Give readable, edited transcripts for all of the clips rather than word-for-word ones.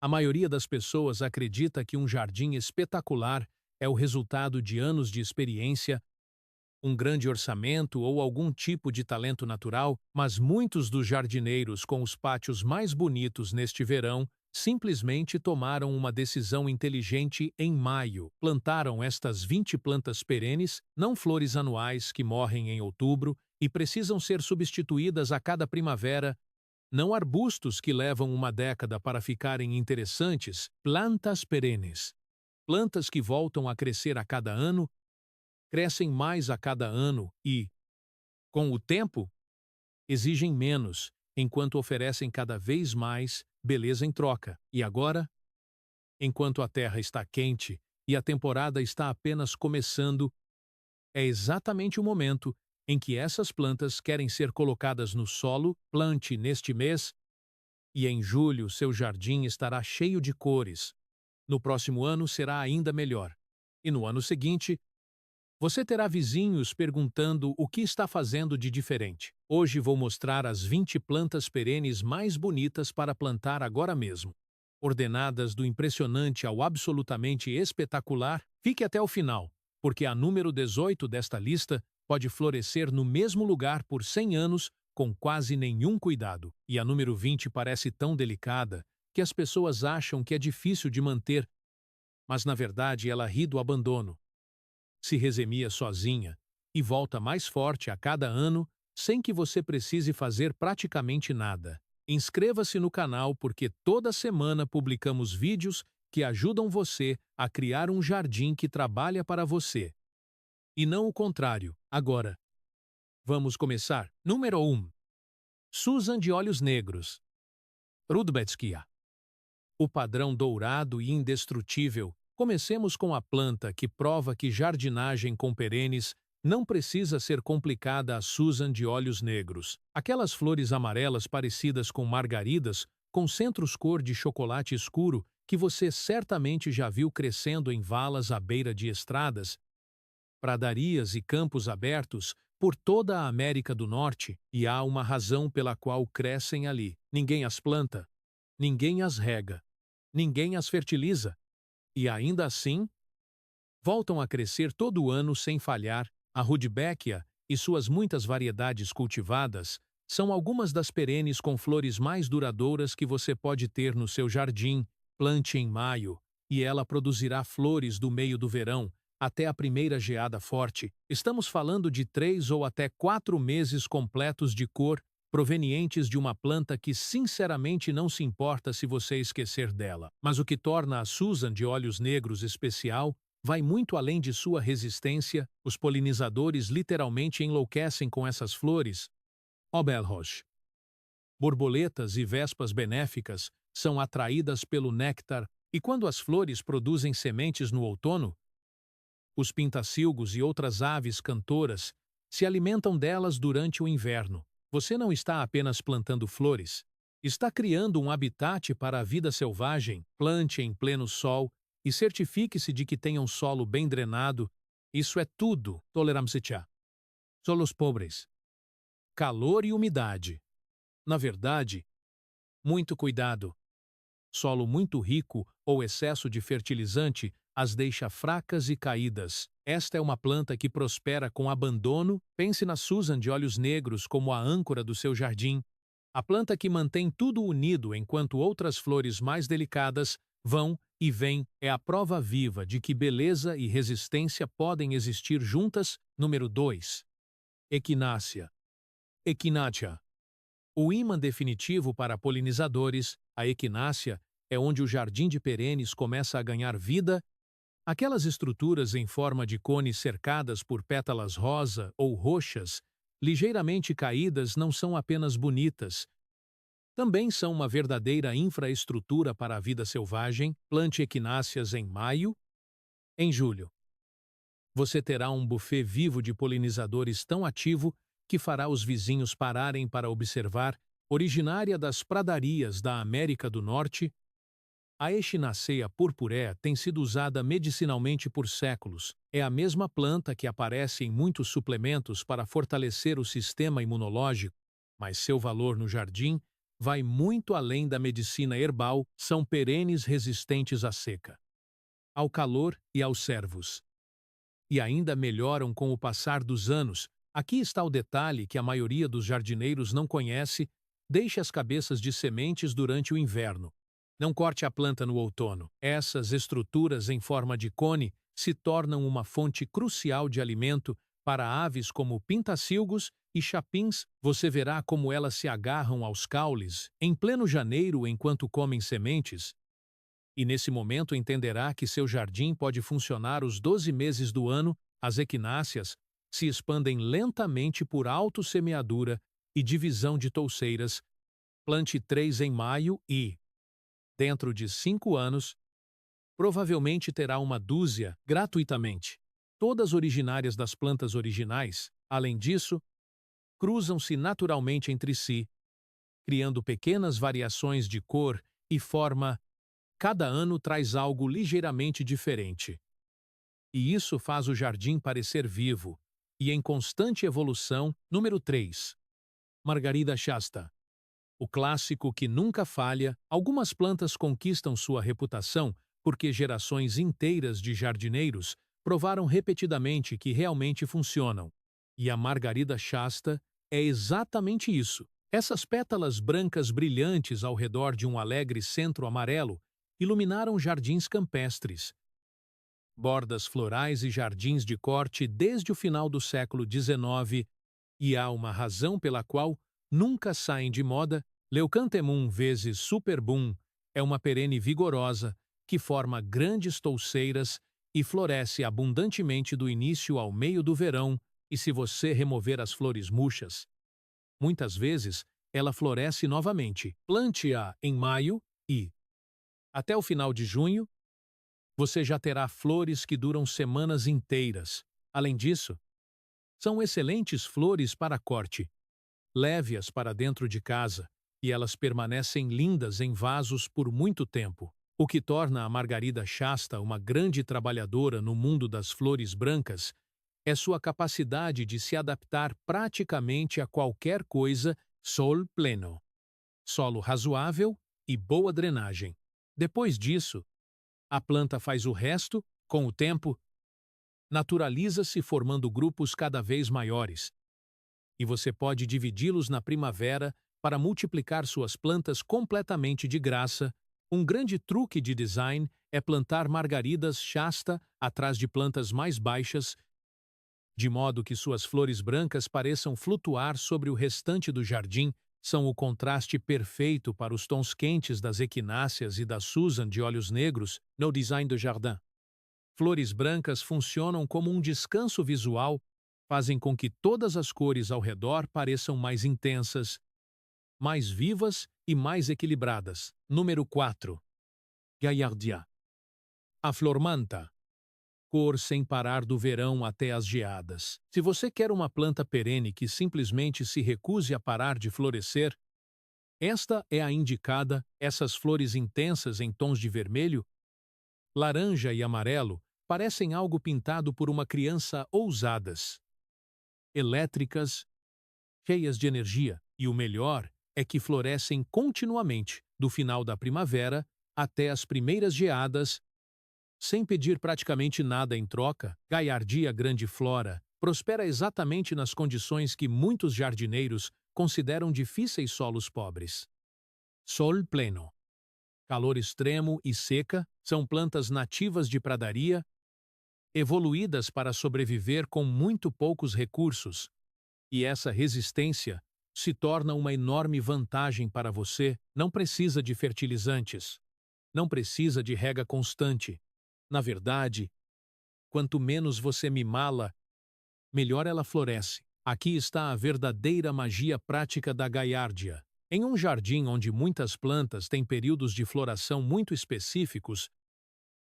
A maioria das pessoas acredita que um jardim espetacular é o resultado de anos de experiência, um grande orçamento ou algum tipo de talento natural, mas muitos dos jardineiros com os pátios mais bonitos neste verão simplesmente tomaram uma decisão inteligente em maio. Plantaram estas 20 plantas perenes, não flores anuais que morrem em outubro e precisam ser substituídas a cada primavera, não arbustos que levam uma década para ficarem interessantes, plantas perenes. Plantas que voltam a crescer a cada ano, crescem mais a cada ano e, com o tempo, exigem menos, enquanto oferecem cada vez mais beleza em troca. E agora, enquanto a terra está quente e a temporada está apenas começando, é exatamente o momento em que essas plantas querem ser colocadas no solo. Plante neste mês e em julho seu jardim estará cheio de cores. No próximo ano será ainda melhor. E no ano seguinte, você terá vizinhos perguntando o que está fazendo de diferente. Hoje vou mostrar as 20 plantas perenes mais bonitas para plantar agora mesmo. Ordenadas do impressionante ao absolutamente espetacular, fique até o final, porque a número 18 desta lista pode florescer no mesmo lugar por 100 anos com quase nenhum cuidado. E a número 20 parece tão delicada que as pessoas acham que é difícil de manter, mas na verdade ela ri do abandono. Se resemia sozinha e volta mais forte a cada ano sem que você precise fazer praticamente nada. Inscreva-se no canal porque toda semana publicamos vídeos que ajudam você a criar um jardim que trabalha para você. E não o contrário. Agora, vamos começar. Número 1. Susan de olhos negros. Rudbetskia. O padrão dourado e indestrutível. Comecemos com a planta que prova que jardinagem com perenes não precisa ser complicada. A Susan de olhos negros. Aquelas flores amarelas parecidas com margaridas, com centros cor de chocolate escuro, que você certamente já viu crescendo em valas à beira de estradas, pradarias e campos abertos por toda a América do Norte, e há uma razão pela qual crescem ali. Ninguém as planta, ninguém as rega, ninguém as fertiliza. E ainda assim, voltam a crescer todo ano sem falhar. A Rudbeckia e suas muitas variedades cultivadas são algumas das perenes com flores mais duradouras que você pode ter no seu jardim. Plante em maio, e ela produzirá flores do meio do verão até a primeira geada forte. Estamos falando de 3 ou até 4 meses completos de cor, provenientes de uma planta que sinceramente não se importa se você esquecer dela. Mas o que torna a Susan de olhos negros especial vai muito além de sua resistência. Os polinizadores literalmente enlouquecem com essas flores. Obelroche. Borboletas e vespas benéficas são atraídas pelo néctar, e quando as flores produzem sementes no outono, os pintacilgos e outras aves cantoras se alimentam delas durante o inverno. Você não está apenas plantando flores, está criando um habitat para a vida selvagem. Plante em pleno sol e certifique-se de que tenha um solo bem drenado. Isso é tudo. Tolerância. Solos pobres. Calor e umidade. Na verdade, muito cuidado. Solo muito rico ou excesso de fertilizante as deixa fracas e caídas. Esta é uma planta que prospera com abandono. Pense na Susan de olhos negros como a âncora do seu jardim. A planta que mantém tudo unido enquanto outras flores mais delicadas vão e vêm é a prova viva de que beleza e resistência podem existir juntas. Número 2. Equinácea. Echinacea. O ímã definitivo para polinizadores, a equinácea, é onde o jardim de perenes começa a ganhar vida. Aquelas estruturas em forma de cone cercadas por pétalas rosa ou roxas, ligeiramente caídas, não são apenas bonitas, também são uma verdadeira infraestrutura para a vida selvagem. Plante equináceas em maio. Em julho, você terá um buffet vivo de polinizadores tão ativo que fará os vizinhos pararem para observar. Originária das pradarias da América do Norte, a Echinacea purpurea tem sido usada medicinalmente por séculos. É a mesma planta que aparece em muitos suplementos para fortalecer o sistema imunológico, mas seu valor no jardim vai muito além da medicina herbal, são perenes resistentes à seca, ao calor e aos servos. E ainda melhoram com o passar dos anos. Aqui está o detalhe que a maioria dos jardineiros não conhece: deixe as cabeças de sementes durante o inverno. Não corte a planta no outono. Essas estruturas em forma de cone se tornam uma fonte crucial de alimento para aves como pintacilgos e chapins. Você verá como elas se agarram aos caules em pleno janeiro enquanto comem sementes. E nesse momento entenderá que seu jardim pode funcionar os 12 meses do ano. As equináceas se expandem lentamente por autossemeadura e divisão de touceiras. Plante 3 em maio e, dentro de 5 anos, provavelmente terá uma dúzia gratuitamente. Todas originárias das plantas originais, além disso, cruzam-se naturalmente entre si, criando pequenas variações de cor e forma. Cada ano traz algo ligeiramente diferente. E isso faz o jardim parecer vivo e em constante evolução. Número 3. Margarida Shasta. O clássico que nunca falha. Algumas plantas conquistam sua reputação porque gerações inteiras de jardineiros provaram repetidamente que realmente funcionam. E a Margarida Shasta é exatamente isso. Essas pétalas brancas brilhantes ao redor de um alegre centro amarelo iluminaram jardins campestres, bordas florais e jardins de corte desde o final do século XIX, e há uma razão pela qual nunca saem de moda. Leucanthemum vezes Superbum é uma perene vigorosa que forma grandes touceiras e floresce abundantemente do início ao meio do verão, e se você remover as flores murchas, muitas vezes ela floresce novamente. Plante-a em maio e, até o final de junho, você já terá flores que duram semanas inteiras. Além disso, são excelentes flores para corte. Leve-as para dentro de casa e elas permanecem lindas em vasos por muito tempo. O que torna a Margarida Shasta uma grande trabalhadora no mundo das flores brancas é sua capacidade de se adaptar praticamente a qualquer coisa. Sol pleno, solo razoável e boa drenagem. Depois disso, a planta faz o resto. Com o tempo, naturaliza-se formando grupos cada vez maiores. E você pode dividi-los na primavera para multiplicar suas plantas completamente de graça. Um grande truque de design é plantar margaridas Shasta atrás de plantas mais baixas, de modo que suas flores brancas pareçam flutuar sobre o restante do jardim. São o contraste perfeito para os tons quentes das equináceas e da Susan de olhos negros no design do jardim. Flores brancas funcionam como um descanso visual, fazem com que todas as cores ao redor pareçam mais intensas, mais vivas e mais equilibradas. Número 4. Gaillardia. A flormanta. Cor sem parar do verão até as geadas. Se você quer uma planta perene que simplesmente se recuse a parar de florescer, esta é a indicada. Essas flores intensas em tons de vermelho, laranja e amarelo parecem algo pintado por uma criança, ousadas, elétricas, cheias de energia, e o melhor é que florescem continuamente, do final da primavera até as primeiras geadas, sem pedir praticamente nada em troca. Gaillardia grandiflora prospera exatamente nas condições que muitos jardineiros consideram difíceis: solos pobres. Sol pleno, calor extremo e seca são plantas nativas de pradaria, evoluídas para sobreviver com muito poucos recursos. E essa resistência se torna uma enorme vantagem para você. Não precisa de fertilizantes, não precisa de rega constante. Na verdade, quanto menos você mimá-la, melhor ela floresce. Aqui está a verdadeira magia prática da gaillardia. Em um jardim onde muitas plantas têm períodos de floração muito específicos,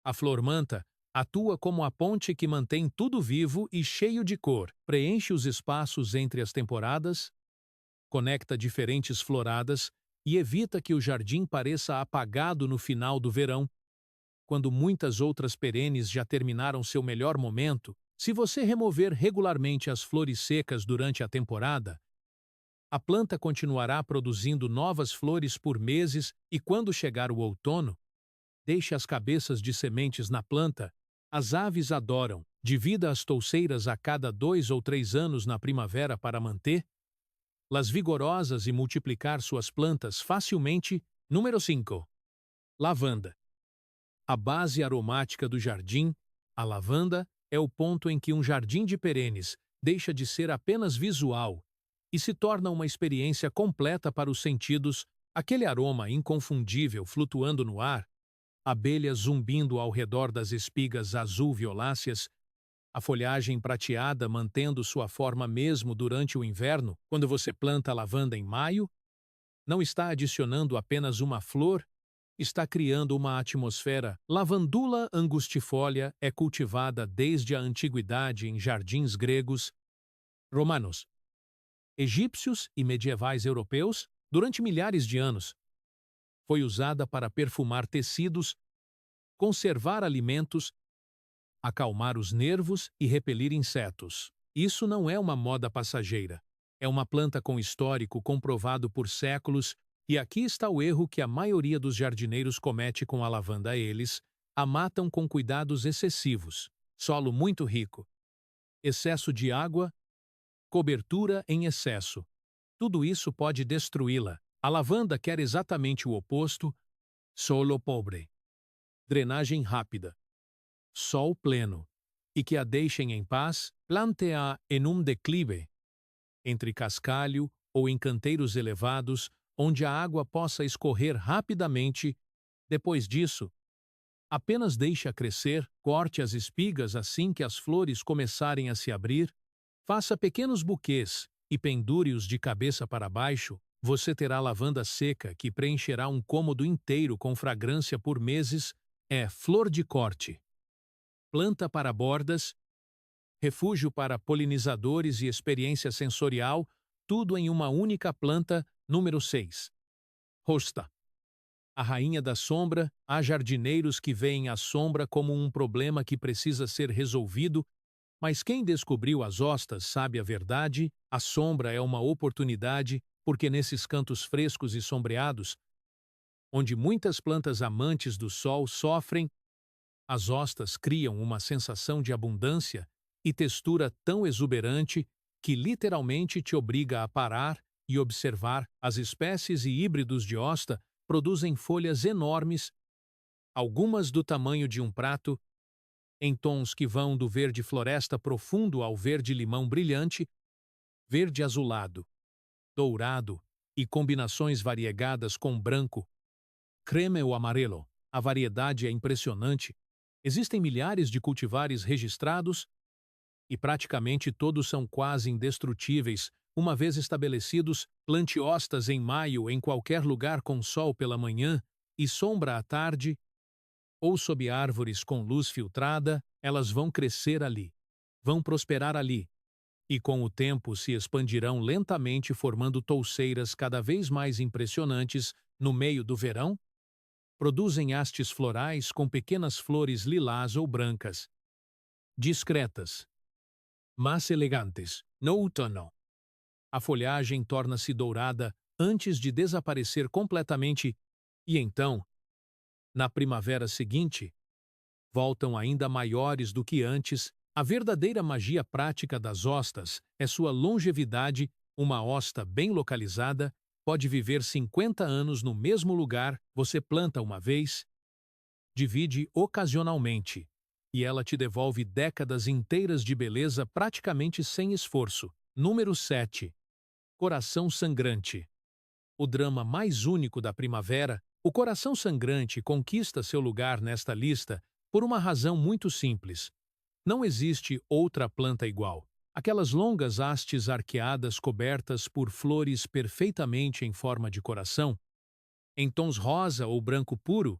a flormanta atua como a ponte que mantém tudo vivo e cheio de cor, preenche os espaços entre as temporadas, conecta diferentes floradas e evita que o jardim pareça apagado no final do verão, quando muitas outras perenes já terminaram seu melhor momento. Se você remover regularmente as flores secas durante a temporada, A planta continuará produzindo novas flores por meses e, quando chegar o outono, deixe as cabeças de sementes na planta. As aves adoram. Divida as touceiras a cada 2 ou 3 anos na primavera para mantê-las vigorosas e multiplicar suas plantas facilmente. Número 5. Lavanda. A base aromática do jardim, a lavanda, é o ponto em que um jardim de perenes deixa de ser apenas visual e se torna uma experiência completa para os sentidos, aquele aroma inconfundível flutuando no ar, abelhas zumbindo ao redor das espigas azul-violáceas, a folhagem prateada mantendo sua forma mesmo durante o inverno. Quando você planta lavanda em maio, não está adicionando apenas uma flor, está criando uma atmosfera. Lavandula angustifolia é cultivada desde a antiguidade em jardins gregos, romanos, egípcios e medievais europeus durante milhares de anos. Foi usada para perfumar tecidos, conservar alimentos, acalmar os nervos e repelir insetos. Isso não é uma moda passageira. É uma planta com histórico comprovado por séculos, e aqui está o erro que a maioria dos jardineiros comete com a lavanda. Eles a matam com cuidados excessivos. Solo muito rico, excesso de água, cobertura em excesso. Tudo isso pode destruí-la. A lavanda quer exatamente o oposto: solo pobre, drenagem rápida, sol pleno, e que a deixem em paz. Plante-a em um declive, entre cascalho ou em canteiros elevados, onde a água possa escorrer rapidamente. Depois disso, apenas deixe-a crescer, corte as espigas assim que as flores começarem a se abrir, faça pequenos buquês e pendure-os de cabeça para baixo. Você terá lavanda seca que preencherá um cômodo inteiro com fragrância por meses. É flor de corte, planta para bordas, refúgio para polinizadores e experiência sensorial, tudo em uma única planta. Número 6. Hosta. A rainha da sombra. Há jardineiros que veem a sombra como um problema que precisa ser resolvido, mas quem descobriu as hostas sabe a verdade. A sombra é uma oportunidade, porque nesses cantos frescos e sombreados, onde muitas plantas amantes do sol sofrem, as hostas criam uma sensação de abundância e textura tão exuberante que literalmente te obriga a parar e observar. As espécies e híbridos de hosta produzem folhas enormes, algumas do tamanho de um prato, em tons que vão do verde floresta profundo ao verde limão brilhante, verde azulado, dourado e combinações variegadas com branco, creme ou amarelo. A variedade é impressionante. Existem milhares de cultivares registrados e praticamente todos são quase indestrutíveis. Uma vez estabelecidos, plante hostas em maio em qualquer lugar com sol pela manhã e sombra à tarde, ou sob árvores com luz filtrada. Elas vão crescer ali, vão prosperar ali, e com o tempo se expandirão lentamente, formando touceiras cada vez mais impressionantes. No meio do verão, produzem hastes florais com pequenas flores lilás ou brancas, discretas, mas elegantes. No outono, a folhagem torna-se dourada antes de desaparecer completamente, e então, na primavera seguinte, voltam ainda maiores do que antes. A verdadeira magia prática das hostas é sua longevidade. Uma hosta bem localizada pode viver 50 anos no mesmo lugar. Você planta uma vez, divide ocasionalmente, e ela te devolve décadas inteiras de beleza praticamente sem esforço. Número 7. Coração sangrante. O drama mais único da primavera. O coração sangrante conquista seu lugar nesta lista por uma razão muito simples. Não existe outra planta igual. Aquelas longas hastes arqueadas cobertas por flores perfeitamente em forma de coração, em tons rosa ou branco puro,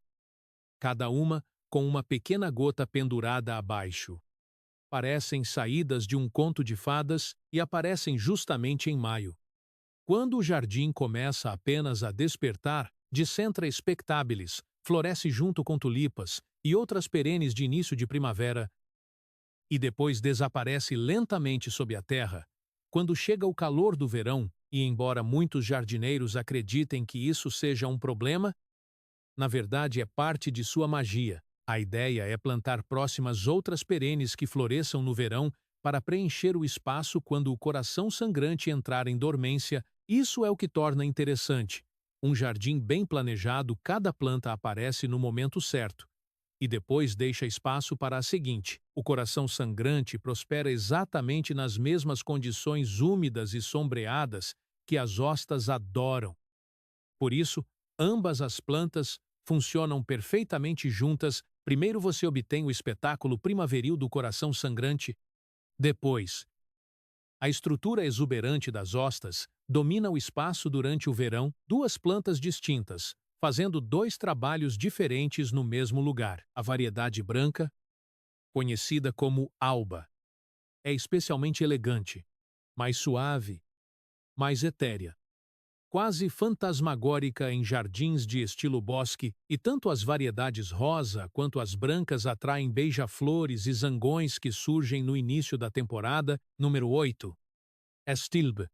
cada uma com uma pequena gota pendurada abaixo. Parecem saídas de um conto de fadas e aparecem justamente em maio. Quando o jardim começa apenas a despertar, Dicentra spectabilis floresce junto com tulipas e outras perenes de início de primavera, e depois desaparece lentamente sob a terra. Quando chega o calor do verão, E embora muitos jardineiros acreditem que isso seja um problema, na verdade é parte de sua magia. A ideia é plantar próximas outras perenes que floresçam no verão para preencher o espaço quando o coração sangrante entrar em dormência. Isso é o que torna interessante. Um jardim bem planejado, cada planta aparece no momento certo e depois deixa espaço para a seguinte. O coração sangrante prospera exatamente nas mesmas condições úmidas e sombreadas que as hostas adoram. Por isso, ambas as plantas funcionam perfeitamente juntas. Primeiro você obtém o espetáculo primaveril do coração sangrante. Depois, a estrutura exuberante das hostas domina o espaço durante o verão, duas plantas distintas, fazendo dois trabalhos diferentes no mesmo lugar. A variedade branca, conhecida como alba, é especialmente elegante, mais suave, mais etérea, quase fantasmagórica em jardins de estilo bosque, e tanto as variedades rosa quanto as brancas atraem beija-flores e zangões que surgem no início da temporada. Número 8. Astilbe.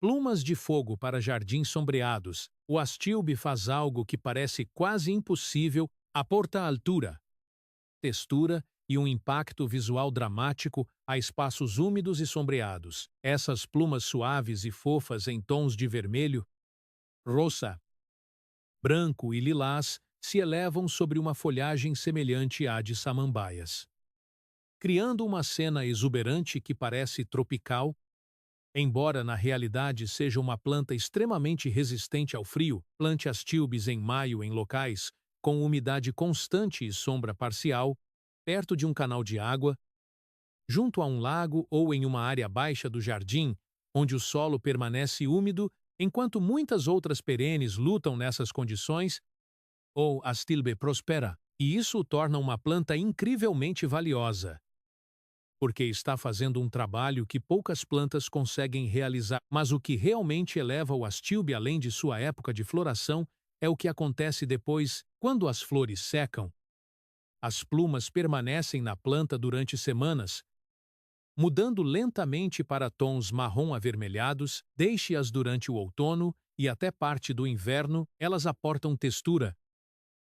Plumas de fogo para jardins sombreados. O astilbe faz algo que parece quase impossível, aporta altura, textura e um impacto visual dramático a espaços úmidos e sombreados. Essas plumas suaves e fofas em tons de vermelho, rosa, branco e lilás se elevam sobre uma folhagem semelhante à de samambaias, criando uma cena exuberante que parece tropical. Embora na realidade seja uma planta extremamente resistente ao frio, plante astilbes em maio em locais com umidade constante e sombra parcial, perto de um canal de água, junto a um lago ou em uma área baixa do jardim, onde o solo permanece úmido, enquanto muitas outras perenes lutam nessas condições. Ou astilbe prospera, e isso o torna uma planta incrivelmente valiosa, porque está fazendo um trabalho que poucas plantas conseguem realizar. Mas o que realmente eleva o astilbe além de sua época de floração é o que acontece depois. Quando as flores secam, as plumas permanecem na planta durante semanas, mudando lentamente para tons marrom-avermelhados. Deixe-as durante o outono e até parte do inverno. Elas aportam textura,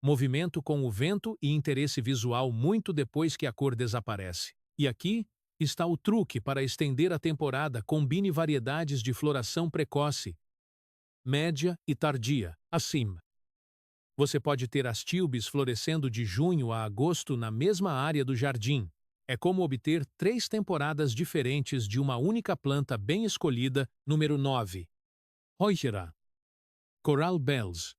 movimento com o vento e interesse visual muito depois que a cor desaparece. E aqui está o truque para estender a temporada. Combine variedades de floração precoce, média e tardia. Assim, você pode ter astilbes florescendo de junho a agosto na mesma área do jardim. É como obter 3 temporadas diferentes de uma única planta bem escolhida. Número 9. Heuchera. Coral Bells.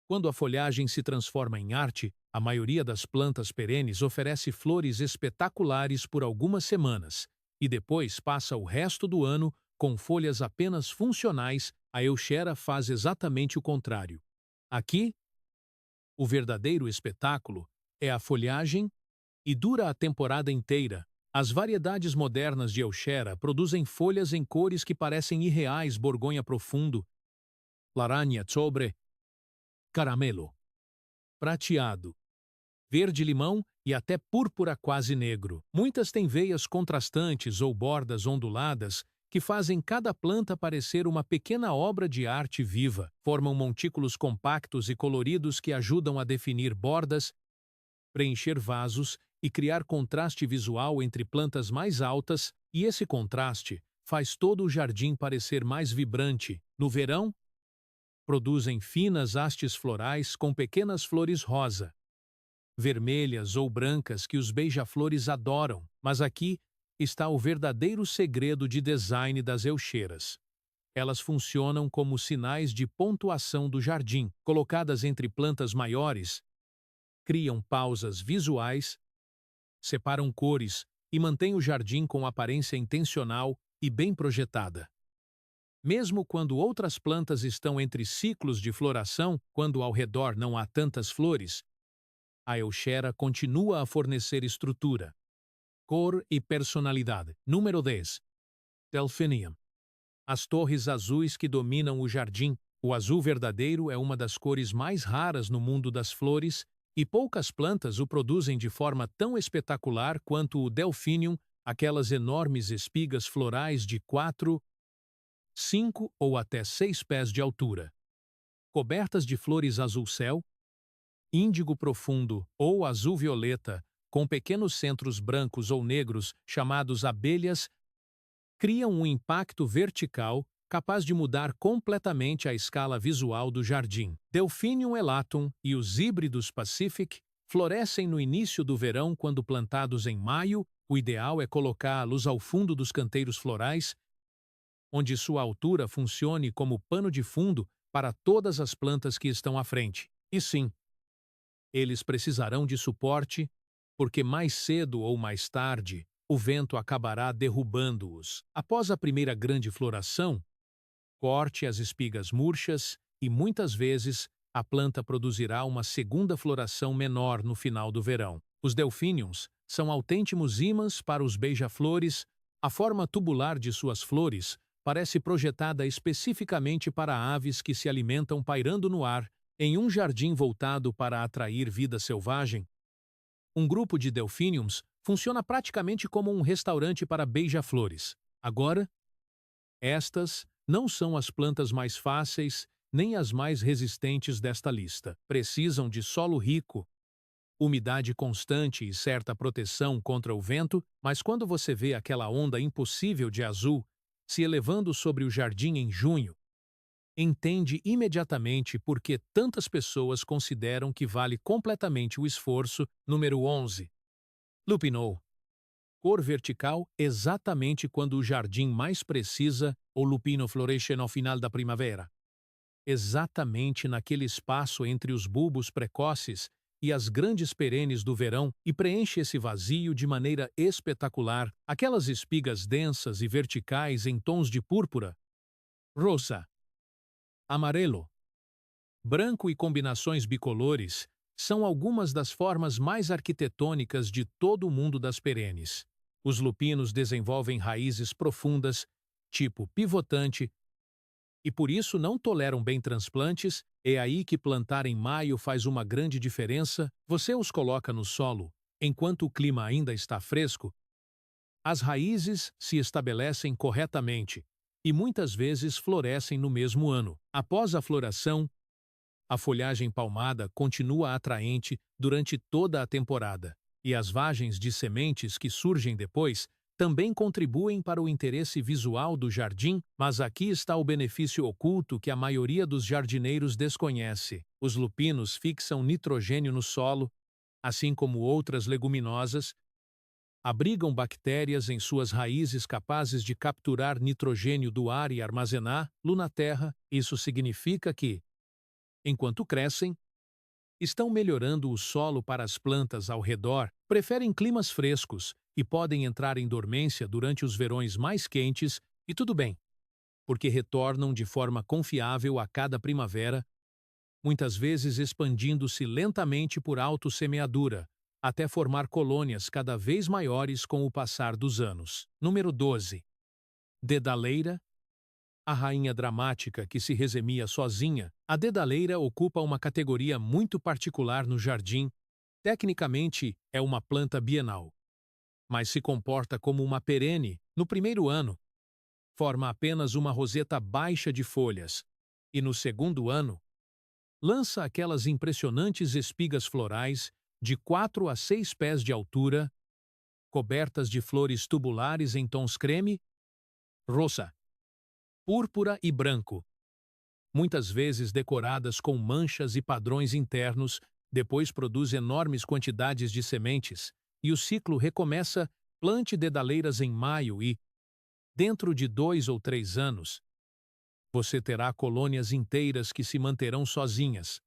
Quando a folhagem se transforma em arte, a maioria das plantas perenes oferece flores espetaculares por algumas semanas, e depois passa o resto do ano com folhas apenas funcionais. A Heuchera faz exatamente o contrário. Aqui, o verdadeiro espetáculo é a folhagem e dura a temporada inteira. As variedades modernas de Heuchera produzem folhas em cores que parecem irreais: borgonha profundo, laranja sobre, caramelo, prateado, verde-limão e até púrpura quase negro. Muitas têm veias contrastantes ou bordas onduladas que fazem cada planta parecer uma pequena obra de arte viva. Formam montículos compactos e coloridos que ajudam a definir bordas, preencher vasos e criar contraste visual entre plantas mais altas, e esse contraste faz todo o jardim parecer mais vibrante. No verão, produzem finas hastes florais com pequenas flores rosa, vermelhas ou brancas que os beija-flores adoram. Mas aqui está o verdadeiro segredo de design das Heucheras. Elas funcionam como sinais de pontuação do jardim. Colocadas entre plantas maiores, criam pausas visuais, separam cores e mantêm o jardim com aparência intencional e bem projetada. Mesmo quando outras plantas estão entre ciclos de floração, quando ao redor não há tantas flores, a Heuchera continua a fornecer estrutura, cor e personalidade. Número 10. Delphinium. As torres azuis que dominam o jardim. O azul verdadeiro é uma das cores mais raras no mundo das flores, e poucas plantas o produzem de forma tão espetacular quanto o Delphinium, aquelas enormes espigas florais de 4 5 ou até 6 pés de altura. Cobertas de flores azul-céu, índigo profundo ou azul-violeta, com pequenos centros brancos ou negros chamados abelhas, criam um impacto vertical capaz de mudar completamente a escala visual do jardim. Delphinium elatum e os híbridos Pacific florescem no início do verão quando plantados em maio. O ideal é colocá-los ao fundo dos canteiros florais, onde sua altura funcione como pano de fundo para todas as plantas que estão à frente. E sim, eles precisarão de suporte, porque mais cedo ou mais tarde o vento acabará derrubando-os. Após a primeira grande floração, corte as espigas murchas e, muitas vezes, a planta produzirá uma segunda floração menor no final do verão. Os delfíniums são autênticos ímãs para os beija-flores. A forma tubular de suas flores parece projetada especificamente para aves que se alimentam pairando no ar, em um jardim voltado para atrair vida selvagem. Um grupo de delfíniums funciona praticamente como um restaurante para beija-flores. Agora, estas não são as plantas mais fáceis nem as mais resistentes desta lista. Precisam de solo rico, umidade constante e certa proteção contra o vento, mas quando você vê aquela onda impossível de azul se elevando sobre o jardim em junho, entende imediatamente por que tantas pessoas consideram que vale completamente o esforço. Número 11. Lupinol. Cor vertical exatamente quando o jardim mais precisa. O lupino floresce no final da primavera. Exatamente naquele espaço entre os bulbos precoces e as grandes perenes do verão, e preenche esse vazio de maneira espetacular. Aquelas espigas densas e verticais em tons de púrpura, rosa, amarelo, branco e combinações bicolores são algumas das formas mais arquitetônicas de todo o mundo das perenes. Os lupinos desenvolvem raízes profundas, tipo pivotante, e por isso não toleram bem transplantes. É aí que plantar em maio faz uma grande diferença. Você os coloca no solo enquanto o clima ainda está fresco. As raízes se estabelecem corretamente e muitas vezes florescem no mesmo ano. Após a floração, a folhagem palmada continua atraente durante toda a temporada, e as vagens de sementes que surgem depois também contribuem para o interesse visual do jardim, mas aqui está o benefício oculto que a maioria dos jardineiros desconhece. Os lupinos fixam nitrogênio no solo, assim como outras leguminosas, abrigam bactérias em suas raízes capazes de capturar nitrogênio do ar e armazená-lo na terra. Isso significa que, enquanto crescem, estão melhorando o solo para as plantas ao redor, preferem climas frescos e podem entrar em dormência durante os verões mais quentes, e tudo bem, porque retornam de forma confiável a cada primavera, muitas vezes expandindo-se lentamente por autossemeadura, até formar colônias cada vez maiores com o passar dos anos. Número 12. Dedaleira. A rainha dramática que se resemia sozinha, a dedaleira ocupa uma categoria muito particular no jardim. Tecnicamente, é uma planta bienal, mas se comporta como uma perene. No primeiro ano, forma apenas uma roseta baixa de folhas, e no segundo ano, lança aquelas impressionantes espigas florais de 4 a 6 pés de altura, cobertas de flores tubulares em tons creme, rosa, púrpura e branco, muitas vezes decoradas com manchas e padrões internos. Depois produz enormes quantidades de sementes, e o ciclo recomeça. Plante dedaleiras em maio e, dentro de 2 ou 3 anos, você terá colônias inteiras que se manterão sozinhas,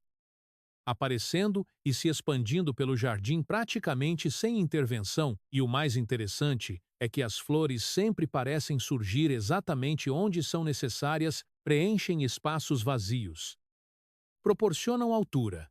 aparecendo e se expandindo pelo jardim praticamente sem intervenção. E o mais interessante é que as flores sempre parecem surgir exatamente onde são necessárias, preenchem espaços vazios, proporcionam altura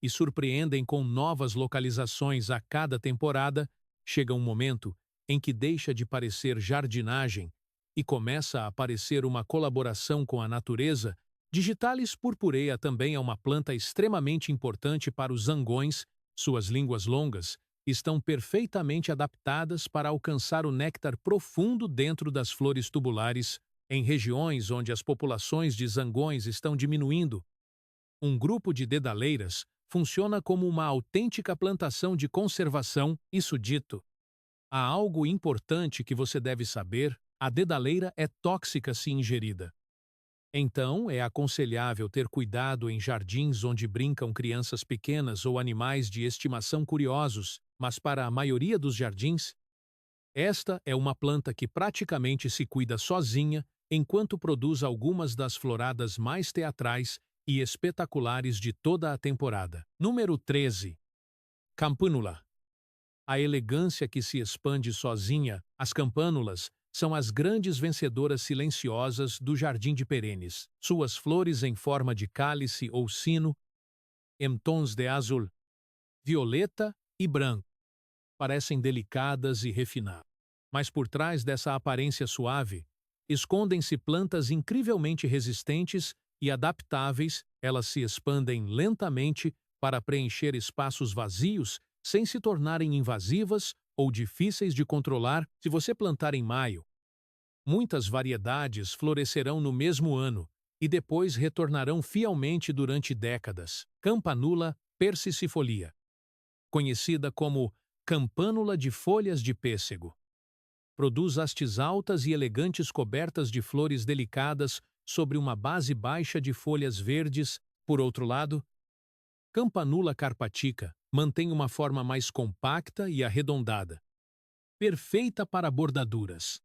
e surpreendem com novas localizações a cada temporada. Chega um momento em que deixa de parecer jardinagem e começa a parecer uma colaboração com a natureza. Digitalis purpurea também é uma planta extremamente importante para os zangões. Suas línguas longas estão perfeitamente adaptadas para alcançar o néctar profundo dentro das flores tubulares. Em regiões onde as populações de zangões estão diminuindo, um grupo de dedaleiras funciona como uma autêntica plantação de conservação. Isso dito, há algo importante que você deve saber: a dedaleira é tóxica se ingerida. Então, é aconselhável ter cuidado em jardins onde brincam crianças pequenas ou animais de estimação curiosos, mas para a maioria dos jardins, esta é uma planta que praticamente se cuida sozinha enquanto produz algumas das floradas mais teatrais e espetaculares de toda a temporada. Número 13. Campânula. A elegância que se expande sozinha, as campânulas são as grandes vencedoras silenciosas do jardim de perenes. Suas flores em forma de cálice ou sino, em tons de azul, violeta e branco, parecem delicadas e refinadas. Mas por trás dessa aparência suave, escondem-se plantas incrivelmente resistentes e adaptáveis. Elas se expandem lentamente para preencher espaços vazios sem se tornarem invasivas ou difíceis de controlar. Se você plantar em maio, muitas variedades florescerão no mesmo ano e depois retornarão fielmente durante décadas. Campanula persicifolia, conhecida como campânula de folhas de pêssego, produz hastes altas e elegantes cobertas de flores delicadas sobre uma base baixa de folhas verdes. Por outro lado, Campanula carpatica mantém uma forma mais compacta e arredondada, perfeita para bordaduras.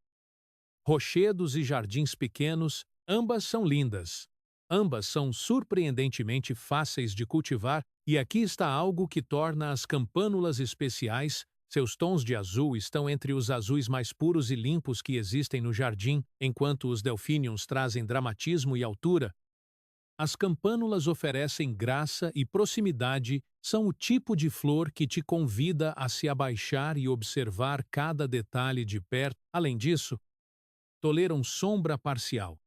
Rochedos e jardins pequenos, ambas são lindas. Ambas são surpreendentemente fáceis de cultivar, e aqui está algo que torna as campânulas especiais. Seus tons de azul estão entre os azuis mais puros e limpos que existem no jardim, enquanto os delfíniums trazem dramatismo e altura. As campânulas oferecem graça e proximidade, são o tipo de flor que te convida a se abaixar e observar cada detalhe de perto. Além disso, toleram sombra parcial,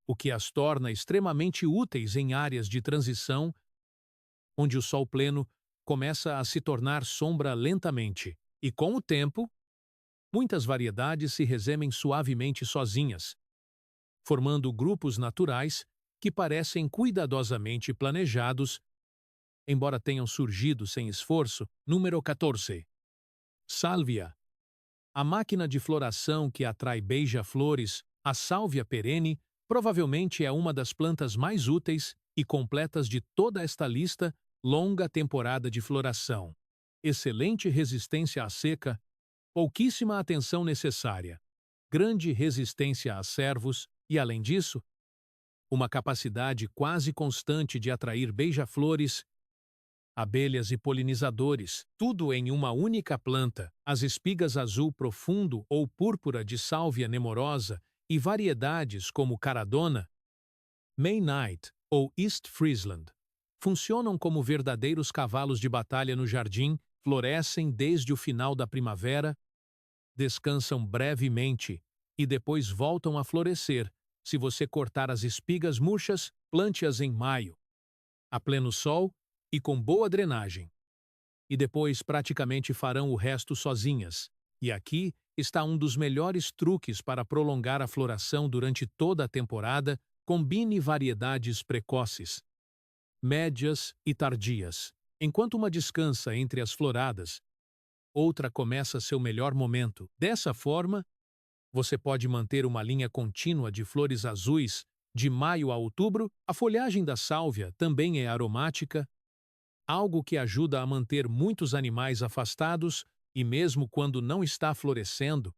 o que as torna extremamente úteis em áreas de transição, onde o sol pleno começa a se tornar sombra lentamente. E com o tempo, muitas variedades se resemem suavemente sozinhas, formando grupos naturais que parecem cuidadosamente planejados, embora tenham surgido sem esforço. Número 14. Sálvia. A máquina de floração que atrai beija-flores, a sálvia perene, provavelmente é uma das plantas mais úteis e completas de toda esta lista. Longa temporada de floração, excelente resistência à seca, pouquíssima atenção necessária, grande resistência a cervos e, além disso, uma capacidade quase constante de atrair beija-flores, abelhas e polinizadores, tudo em uma única planta. As espigas azul profundo ou púrpura de sálvia nemorosa e variedades como caradona, Maynite ou East Friesland funcionam como verdadeiros cavalos de batalha no jardim, florescem desde o final da primavera, descansam brevemente e depois voltam a florescer. Se você cortar as espigas murchas, plante-as em maio, a pleno sol e com boa drenagem. E depois praticamente farão o resto sozinhas. E aqui está um dos melhores truques para prolongar a floração durante toda a temporada: combine variedades precoces, médias e tardias. Enquanto uma descansa entre as floradas, outra começa seu melhor momento. Dessa forma, você pode manter uma linha contínua de flores azuis de maio a outubro. A folhagem da sálvia também é aromática, algo que ajuda a manter muitos animais afastados, e mesmo quando não está florescendo,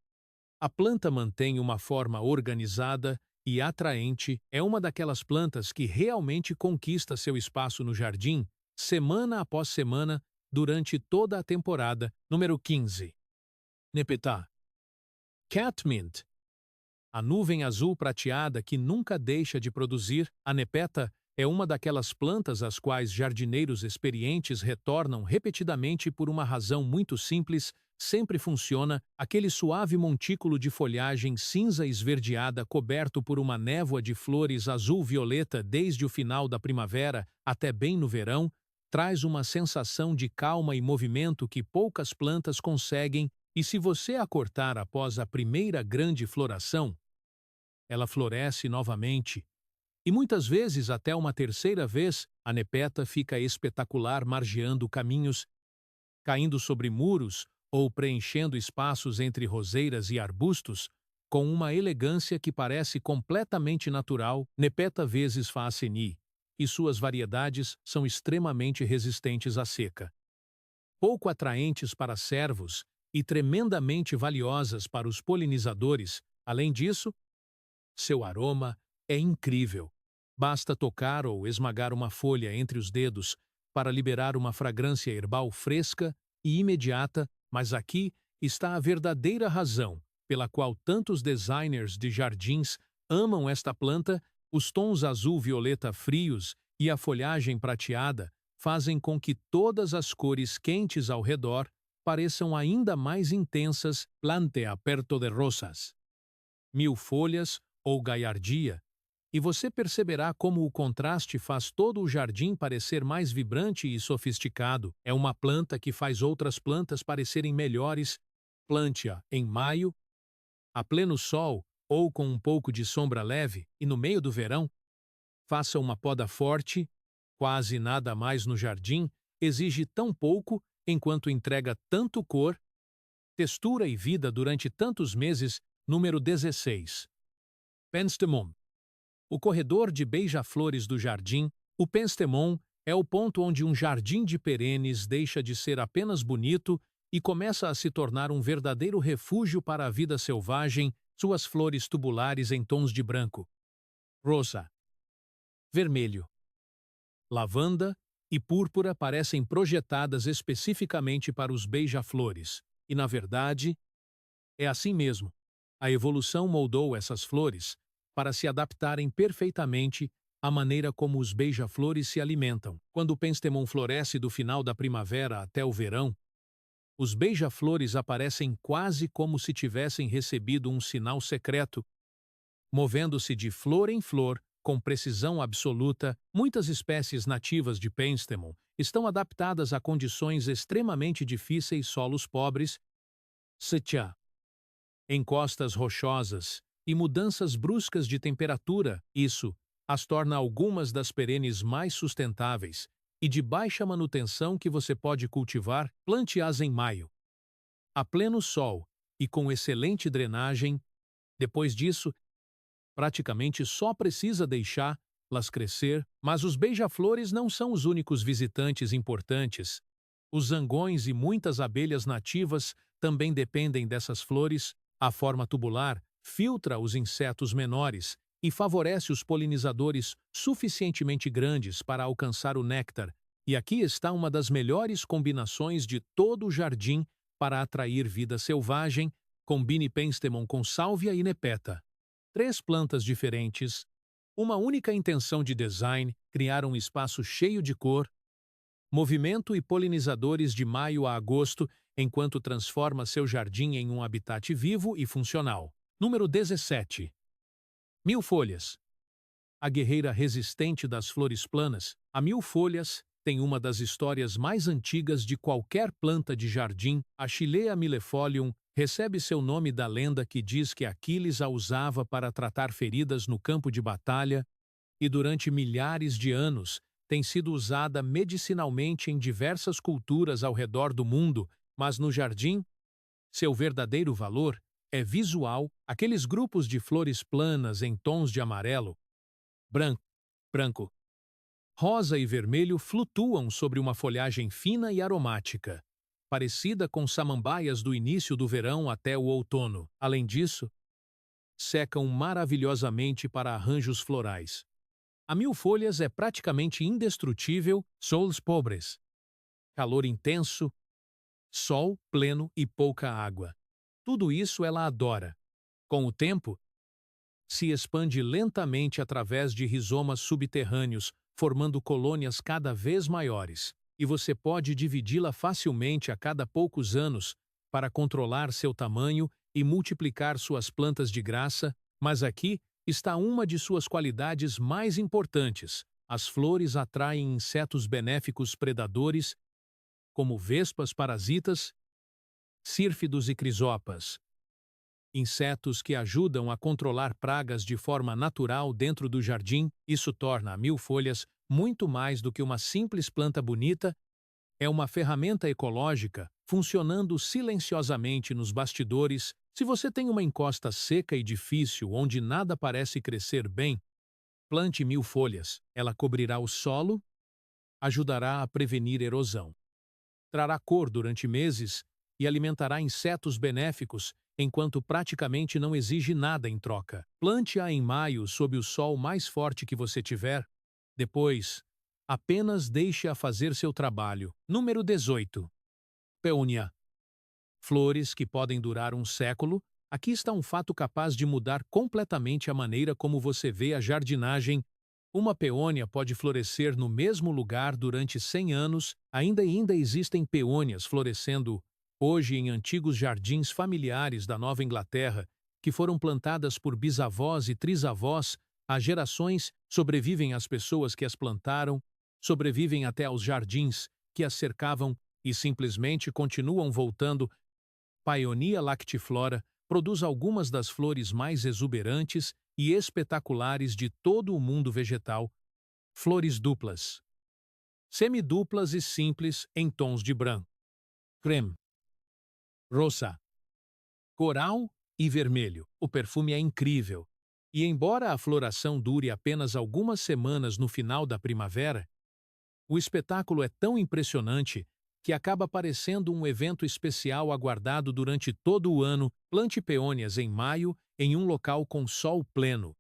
a planta mantém uma forma organizada e atraente. É uma daquelas plantas que realmente conquista seu espaço no jardim, semana após semana, durante toda a temporada. Número 15. Nepeta. Catmint. A nuvem azul prateada que nunca deixa de produzir. A nepeta é uma daquelas plantas às quais jardineiros experientes retornam repetidamente por uma razão muito simples: sempre funciona. Aquele suave montículo de folhagem cinza esverdeada coberto por uma névoa de flores azul-violeta desde o final da primavera até bem no verão, traz uma sensação de calma e movimento que poucas plantas conseguem, e se você a cortar após a primeira grande floração, ela floresce novamente. E muitas vezes, até uma terceira vez, a nepeta fica espetacular margeando caminhos, caindo sobre muros ou preenchendo espaços entre roseiras e arbustos, com uma elegância que parece completamente natural. Nepeta vezes faaceni, e suas variedades são extremamente resistentes à seca. Pouco atraentes para cervos e tremendamente valiosas para os polinizadores, além disso, seu aroma é incrível. Basta tocar ou esmagar uma folha entre os dedos para liberar uma fragrância herbal fresca e imediata, mas aqui está a verdadeira razão pela qual tantos designers de jardins amam esta planta. Os tons azul-violeta frios e a folhagem prateada fazem com que todas as cores quentes ao redor pareçam ainda mais intensas. Plantea perto de rosas, mil folhas ou galhardia, e você perceberá como o contraste faz todo o jardim parecer mais vibrante e sofisticado. É uma planta que faz outras plantas parecerem melhores. Plante-a em maio, a pleno sol ou com um pouco de sombra leve, e no meio do verão, faça uma poda forte. Quase nada mais no jardim exige tão pouco enquanto entrega tanto cor, textura e vida durante tantos meses. Número 16. Penstemon. O corredor de beija-flores do jardim. O penstemon é o ponto onde um jardim de perenes deixa de ser apenas bonito e começa a se tornar um verdadeiro refúgio para a vida selvagem. Suas flores tubulares em tons de branco, rosa, vermelho, lavanda e púrpura parecem projetadas especificamente para os beija-flores. E, na verdade, é assim mesmo. A evolução moldou essas flores para se adaptarem perfeitamente à maneira como os beija-flores se alimentam. Quando o penstemon floresce do final da primavera até o verão, os beija-flores aparecem quase como se tivessem recebido um sinal secreto, movendo-se de flor em flor com precisão absoluta. Muitas espécies nativas de penstemon estão adaptadas a condições extremamente difíceis, solos pobres, seca, encostas rochosas e mudanças bruscas de temperatura. Isso as torna algumas das perenes mais sustentáveis e de baixa manutenção que você pode cultivar. Plante-as em maio, a pleno sol e com excelente drenagem. Depois disso, praticamente só precisa deixá-las crescer. Mas os beija-flores não são os únicos visitantes importantes. Os zangões e muitas abelhas nativas também dependem dessas flores. A forma tubular filtra os insetos menores e favorece os polinizadores suficientemente grandes para alcançar o néctar. E aqui está uma das melhores combinações de todo o jardim para atrair vida selvagem. Combine penstemon com sálvia e nepeta. 3 plantas diferentes, uma única intenção de design: criar um espaço cheio de cor, movimento e polinizadores de maio a agosto, enquanto transforma seu jardim em um habitat vivo e funcional. Número 17. Mil folhas. A guerreira resistente das flores planas, a mil folhas tem uma das histórias mais antigas de qualquer planta de jardim. A Chilea millefolium recebe seu nome da lenda que diz que Aquiles a usava para tratar feridas no campo de batalha, e durante milhares de anos tem sido usada medicinalmente em diversas culturas ao redor do mundo. Mas no jardim, seu verdadeiro valor é visual. Aqueles grupos de flores planas em tons de amarelo, branco, rosa e vermelho flutuam sobre uma folhagem fina e aromática, parecida com samambaias do início do verão até o outono. Além disso, secam maravilhosamente para arranjos florais. A mil folhas é praticamente indestrutível. Sols pobres, calor intenso, sol pleno e pouca água. Tudo isso ela adora. Com o tempo, se expande lentamente através de rizomas subterrâneos, formando colônias cada vez maiores, e você pode dividi-la facilmente a cada poucos anos para controlar seu tamanho e multiplicar suas plantas de graça. Mas aqui está uma de suas qualidades mais importantes: as flores atraem insetos benéficos predadores, como vespas parasitas, sírfidos e crisopas. insetos que ajudam a controlar pragas de forma natural dentro do jardim. Isso torna a mil-folhas muito mais do que uma simples planta bonita. É uma ferramenta ecológica funcionando silenciosamente nos bastidores. Se você tem uma encosta seca e difícil onde nada parece crescer bem, plante mil-folhas. Ela cobrirá o solo, ajudará a prevenir erosão, trará cor durante meses e alimentará insetos benéficos enquanto praticamente não exige nada em troca. Plante-a em maio sob o sol mais forte que você tiver. Depois, apenas deixe-a fazer seu trabalho. Número 18. Peônia. Flores que podem durar um século. Aqui está um fato capaz de mudar completamente a maneira como você vê a jardinagem. Uma peônia pode florescer no mesmo lugar durante 100 anos. Ainda existem peônias florescendo hoje em antigos jardins familiares da Nova Inglaterra, que foram plantadas por bisavós e trisavós. As gerações sobrevivem às pessoas que as plantaram, sobrevivem até aos jardins que as cercavam e simplesmente continuam voltando. Paeonia lactiflora produz algumas das flores mais exuberantes e espetaculares de todo o mundo vegetal. Flores duplas, semiduplas e simples em tons de branco, creme, rosa, coral e vermelho. O perfume é incrível. E embora a floração dure apenas algumas semanas no final da primavera, o espetáculo é tão impressionante que acaba parecendo um evento especial aguardado durante todo o ano. Plante peônias em maio em um local com sol pleno,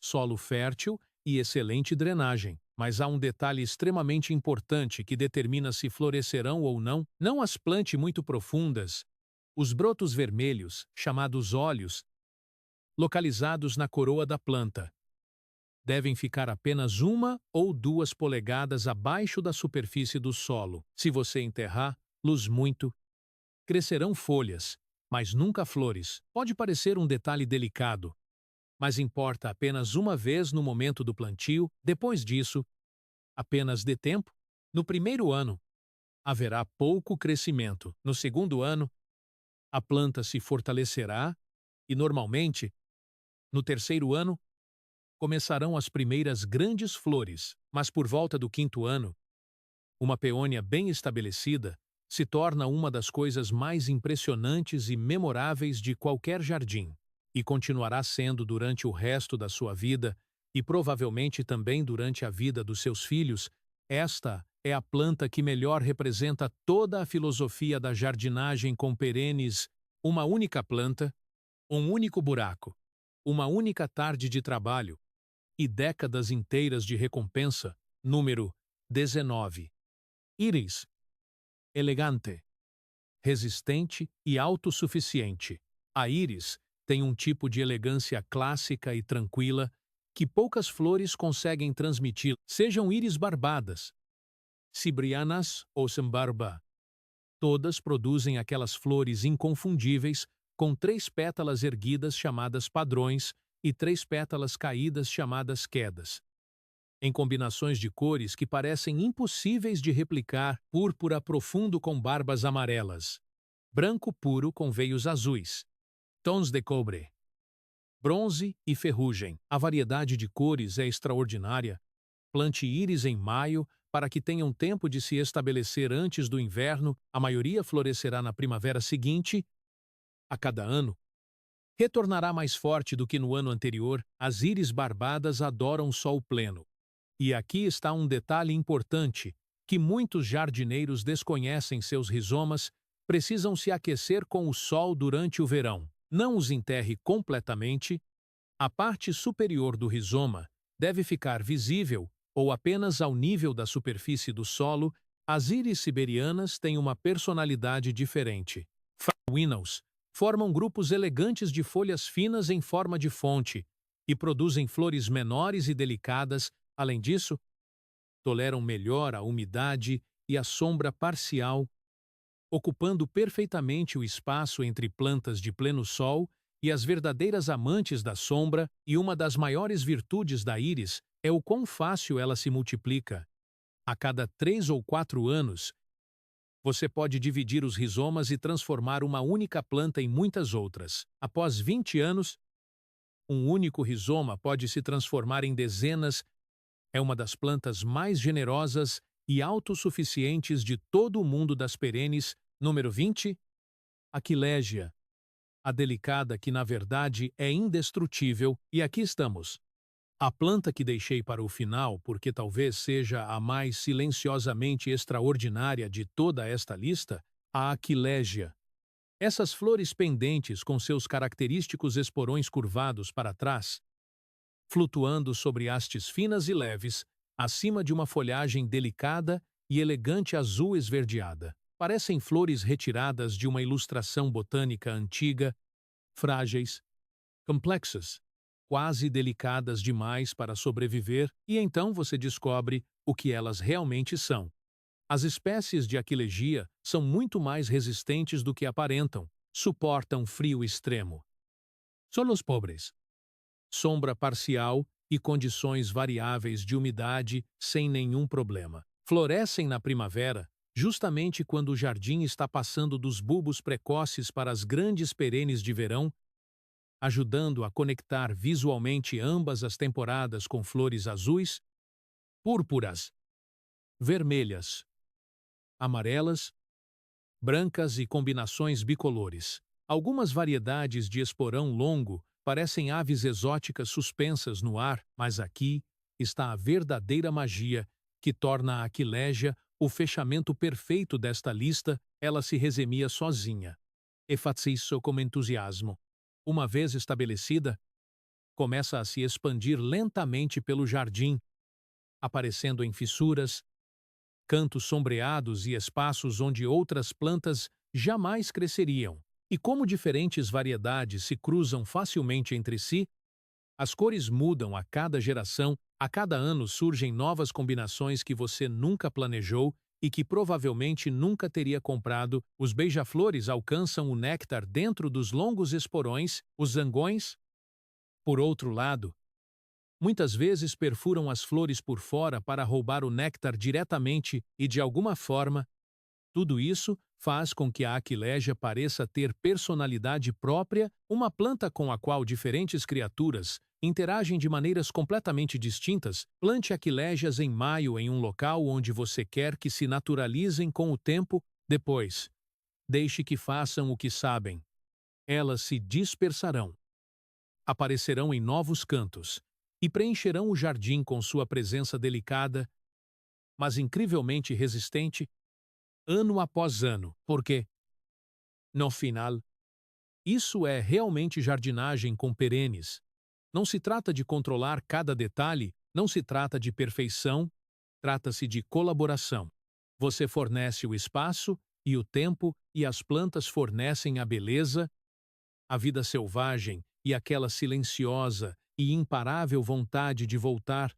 solo fértil e excelente drenagem. Mas há um detalhe extremamente importante que determina se florescerão ou não. Não as plante muito profundas. Os brotos vermelhos, chamados óleos, localizados na coroa da planta, devem ficar apenas 1 ou 2 polegadas abaixo da superfície do solo. Se você enterrá-los muito, crescerão folhas, mas nunca flores. Pode parecer um detalhe delicado, mas importa apenas uma vez no momento do plantio. Depois disso, apenas dê tempo. No primeiro ano, haverá pouco crescimento. No segundo ano, a planta se fortalecerá e, normalmente, no terceiro ano, começarão as primeiras grandes flores, mas por volta do 5º ano, uma peônia bem estabelecida se torna uma das coisas mais impressionantes e memoráveis de qualquer jardim, e continuará sendo durante o resto da sua vida e provavelmente também durante a vida dos seus filhos. Esta é a planta que melhor representa toda a filosofia da jardinagem com perenes: uma única planta, um único buraco, uma única tarde de trabalho e décadas inteiras de recompensa. Número 19. Íris. Elegante, resistente e autossuficiente. A íris tem um tipo de elegância clássica e tranquila que poucas flores conseguem transmitir, sejam íris barbadas, cibrianas ou sambarba. Todas produzem aquelas flores inconfundíveis com 3 pétalas erguidas chamadas padrões e 3 pétalas caídas chamadas quedas, em combinações de cores que parecem impossíveis de replicar: púrpura profundo com barbas amarelas, branco puro com veios azuis, tons de cobre, bronze e ferrugem. A variedade de cores é extraordinária. Plante íris em maio para que tenham tempo de se estabelecer antes do inverno. A maioria florescerá na primavera seguinte. A cada ano, retornará mais forte do que no ano anterior. As íris barbadas adoram sol pleno. E aqui está um detalhe importante que muitos jardineiros desconhecem: seus rizomas precisam se aquecer com o sol durante o verão. Não os enterre completamente. A parte superior do rizoma deve ficar visível ou apenas ao nível da superfície do solo. As íris siberianas têm uma personalidade diferente. Winnows formam grupos elegantes de folhas finas em forma de fonte e produzem flores menores e delicadas. Além disso, toleram melhor a umidade e a sombra parcial, ocupando perfeitamente o espaço entre plantas de pleno sol e as verdadeiras amantes da sombra. E uma das maiores virtudes da íris é o quão fácil ela se multiplica. A cada 3 ou 4 anos, Você pode dividir os rizomas e transformar uma única planta em muitas outras. Após 20 anos, um único rizoma pode se transformar em dezenas. É uma das plantas mais generosas e autossuficientes de todo o mundo das perenes. Número 20. Aquilegia. A delicada que, na verdade, é indestrutível. E aqui estamos. A planta que deixei para o final, porque talvez seja a mais silenciosamente extraordinária de toda esta lista, a Aquilegia. Essas flores pendentes com seus característicos esporões curvados para trás, flutuando sobre hastes finas e leves, acima de uma folhagem delicada e elegante azul esverdeada. Parecem flores retiradas de uma ilustração botânica antiga, frágeis, complexas, quase delicadas demais para sobreviver, e então você descobre o que elas realmente são. As espécies de aquilegia são muito mais resistentes do que aparentam, suportam frio extremo. São os pobres. Sombra parcial e condições variáveis de umidade sem nenhum problema. Florescem na primavera, justamente quando o jardim está passando dos bulbos precoces para as grandes perenes de verão, ajudando a conectar visualmente ambas as temporadas com flores azuis, púrpuras, vermelhas, amarelas, brancas e combinações bicolores. Algumas variedades de esporão longo parecem aves exóticas suspensas no ar, mas aqui está a verdadeira magia que torna a Aquilegia o fechamento perfeito desta lista. Ela se resemia sozinha. E faz isso com entusiasmo. Uma vez estabelecida, começa a se expandir lentamente pelo jardim, aparecendo em fissuras, cantos sombreados e espaços onde outras plantas jamais cresceriam. E como diferentes variedades se cruzam facilmente entre si, as cores mudam a cada geração, a cada ano surgem novas combinações que você nunca planejou e que provavelmente nunca teria comprado. Os beija-flores alcançam o néctar dentro dos longos esporões, os zangões, por outro lado, muitas vezes perfuram as flores por fora para roubar o néctar diretamente e, de alguma forma, tudo isso faz com que a Aquilegia pareça ter personalidade própria, uma planta com a qual diferentes criaturas interagem de maneiras completamente distintas. Plante Aquilegias em maio em um local onde você quer que se naturalizem com o tempo. Depois, deixe que façam o que sabem. Elas se dispersarão, aparecerão em novos cantos e preencherão o jardim com sua presença delicada, mas incrivelmente resistente, ano após ano, porque, no final, isso é realmente jardinagem com perenes. Não se trata de controlar cada detalhe, não se trata de perfeição, trata-se de colaboração. Você fornece o espaço e o tempo e as plantas fornecem a beleza, a vida selvagem e aquela silenciosa e imparável vontade de voltar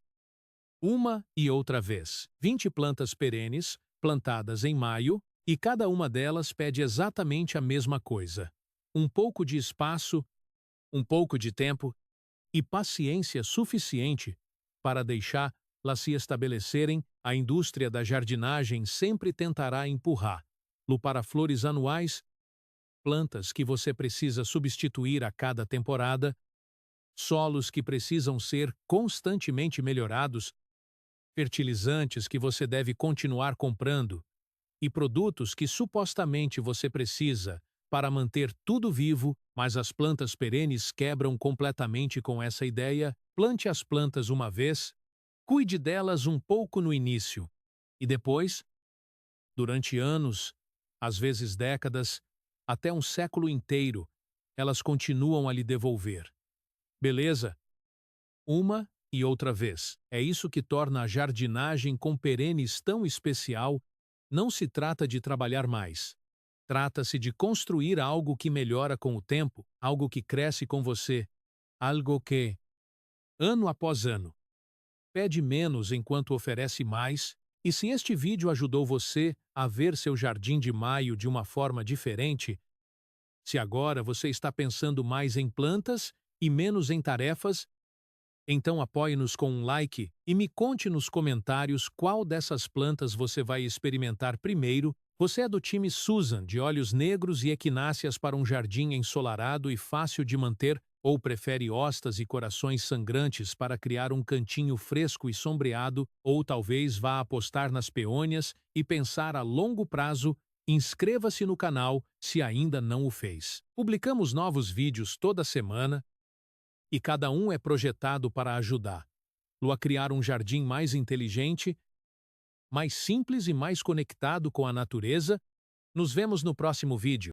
uma e outra vez. 20 plantas perenes, plantadas em maio, e cada uma delas pede exatamente a mesma coisa: um pouco de espaço, um pouco de tempo e paciência suficiente para deixá-las se estabelecerem. A indústria da jardinagem sempre tentará empurrá-lo para flores anuais, plantas que você precisa substituir a cada temporada, solos que precisam ser constantemente melhorados, fertilizantes que você deve continuar comprando e produtos que supostamente você precisa para manter tudo vivo, mas as plantas perenes quebram completamente com essa ideia. Plante as plantas uma vez, cuide delas um pouco no início e depois, durante anos, às vezes décadas, até um século inteiro, elas continuam a lhe devolver beleza, uma e outra vez. É isso que torna a jardinagem com perenes tão especial. Não se trata de trabalhar mais. Trata-se de construir algo que melhora com o tempo, algo que cresce com você, algo que, ano após ano, pede menos enquanto oferece mais. E se este vídeo ajudou você a ver seu jardim de maio de uma forma diferente, se agora você está pensando mais em plantas e menos em tarefas, então apoie-nos com um like e me conte nos comentários qual dessas plantas você vai experimentar primeiro Você é do time Susan, de olhos negros e equináceas para um jardim ensolarado e fácil de manter, ou prefere hostas e corações sangrantes para criar um cantinho fresco e sombreado, ou talvez vá apostar nas peônias e pensar a longo prazo? Inscreva-se no canal se ainda não o fez. Publicamos novos vídeos toda semana e cada um é projetado para ajudá-lo a criar um jardim mais inteligente, mais simples e mais conectado com a natureza. Nos vemos no próximo vídeo.